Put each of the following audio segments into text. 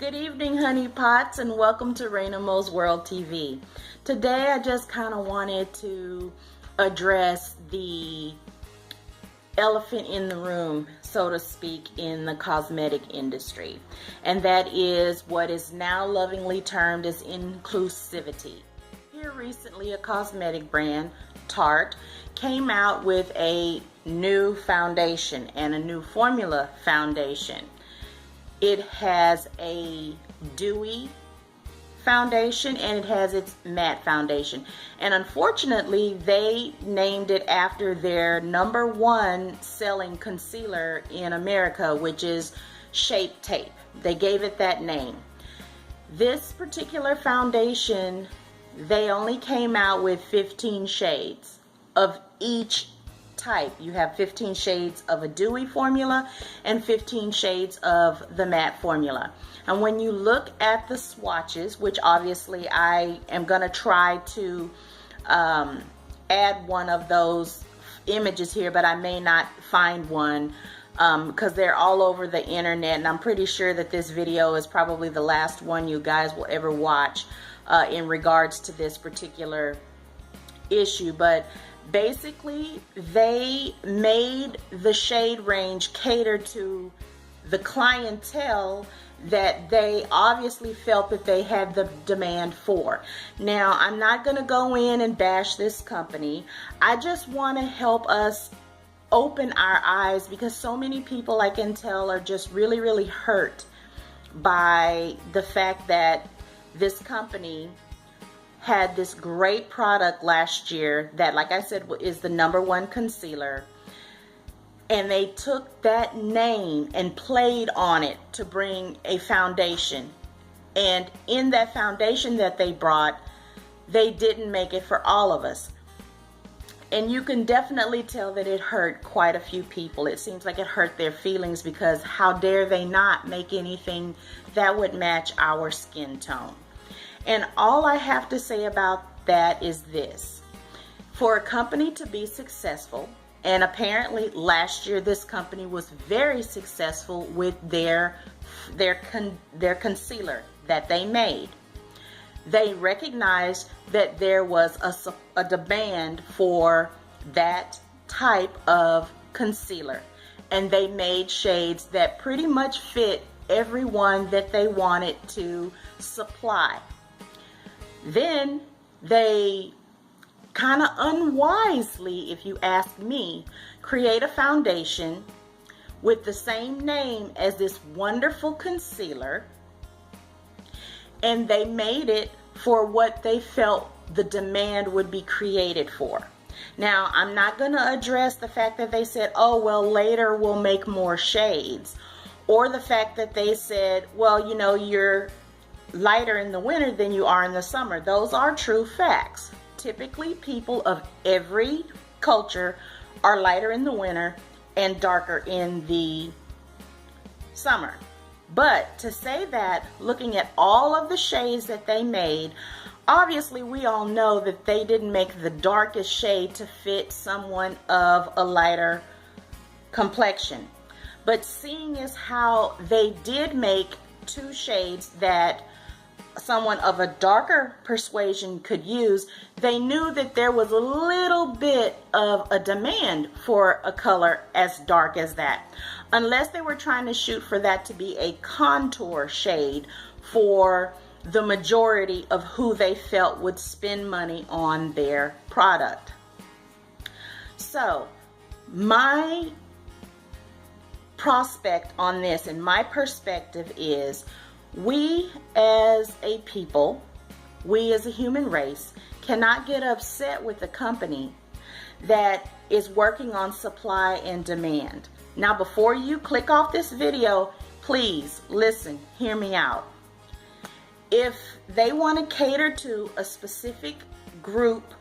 Good evening, honey pots, and welcome to Raina Mo's World TV. Today I just kind of wanted to address the elephant in the room, so to speak, in the cosmetic industry, and that is what is now lovingly termed as inclusivity. Here recently, a cosmetic brand, Tarte, came out with a new foundation and a new formula foundation. It has a dewy foundation and it has its matte foundation, and unfortunately they named it after their #1 selling concealer in America, which is Shape Tape. They gave it that name. This particular foundation, they only came out with 15 shades of each type. You have 15 shades of a dewy formula and 15 shades of the matte formula. And when you look at the swatches, which obviously I am going to try to add one of those images here, but I may not find one because they're all over the internet, and I'm pretty sure that this video is probably the last one you guys will ever watch in regards to this particular issue. But basically, they made the shade range cater to the clientele that they obviously felt that they had the demand for. Now, I'm not going to go in and bash this company. I just want to help us open our eyes, because so many people, I can tell, are just really hurt by the fact that this company had this great product last year that, like I said, is the #1 concealer, and they took that name and played on it to bring a foundation. And in that foundation that they brought, they didn't make it for all of us. And you can definitely tell that it hurt quite a few people. It seems like it hurt their feelings, because how dare they not make anything that would match our skin tone. And all I have to say about that is this: for a company to be successful, and apparently last year this company was very successful with their concealer that they made. They recognized that there was a demand for that type of concealer, and they made shades that pretty much fit everyone that they wanted to supply. Then they kind of unwisely, if you ask me, create a foundation with the same name as this wonderful concealer, and they made it for what they felt the demand would be created for. Now, I'm not going to address the fact that they said, oh, well, later we'll make more shades, or the fact that they said, well, you know, you're lighter in the winter than you are in the summer. Those are true facts. Typically, people of every culture are lighter in the winter and darker in the summer. But to say that, looking at all of the shades that they made, obviously we all know that they didn't make the darkest shade to fit someone of a lighter complexion. But seeing as how they did make 2 shades that someone of a darker persuasion could use, they knew that there was a little bit of a demand for a color as dark as that, unless they were trying to shoot for that to be a contour shade for the majority of who they felt would spend money on their product. So my prospect on this and my perspective is, we as a people, we as a human race, cannot get upset with a company that is working on supply and demand. Now, before you click off this video, please listen, hear me out. If they want to cater to a specific group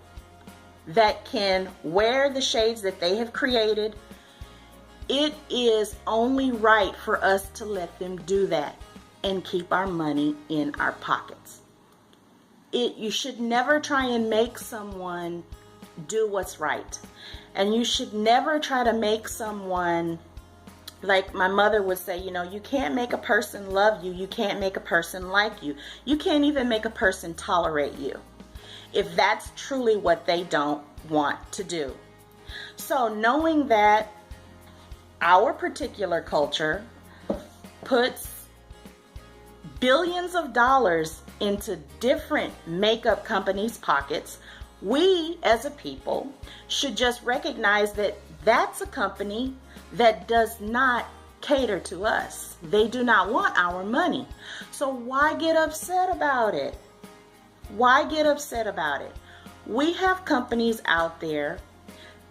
that can wear the shades that they have created, it is only right for us to let them do that and keep our money in our pockets. You should never try and make someone do what's right. And you should never try to make someone Like my mother would say, you know, you can't make a person love you. You can't make a person like you. You can't even make a person tolerate you if that's truly what they don't want to do. So knowing that our particular culture puts billions of dollars into different makeup companies' pockets, we as a people should just recognize that that's a company that does not cater to us. They do not want our money. So why get upset about it? Why get upset about it? We have companies out there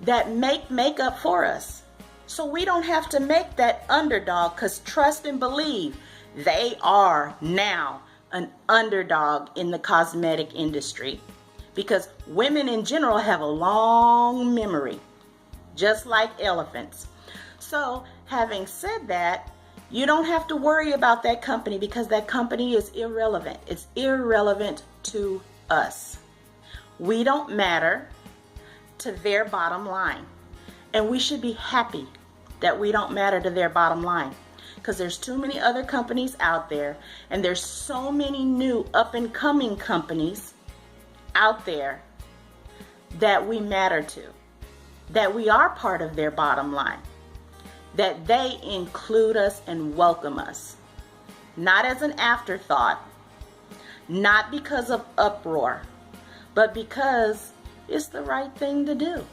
that make makeup for us. So we don't have to make that underdog, because trust and believe, they are now an underdog in the cosmetic industry, because women in general have a long memory, just like elephants. So having said that, you don't have to worry about that company, because that company is irrelevant. It's irrelevant to us. We don't matter to their bottom line. And we should be happy that we don't matter to their bottom line, because there's too many other companies out there, and there's so many new up and coming companies out there that we matter to, that we are part of their bottom line, that they include us and welcome us, not as an afterthought, not because of uproar, but because it's the right thing to do.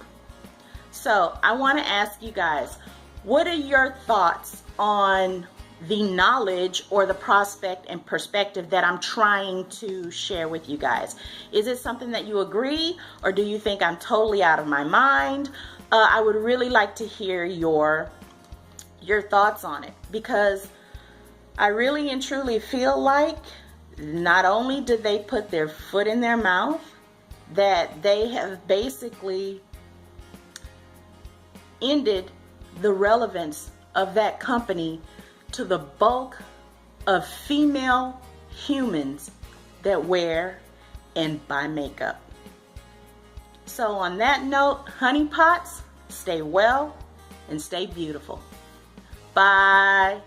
So I want to ask you guys, what are your thoughts on the knowledge or the prospect and perspective that I'm trying to share with you guys? Is it something that you agree, or do you think I'm totally out of my mind? I would really like to hear your thoughts on it, because I really and truly feel like not only did they put their foot in their mouth, that they have basically ended the relevance of that company to the bulk of female humans that wear and buy makeup. So on that note, honeypots, stay well and stay beautiful. Bye.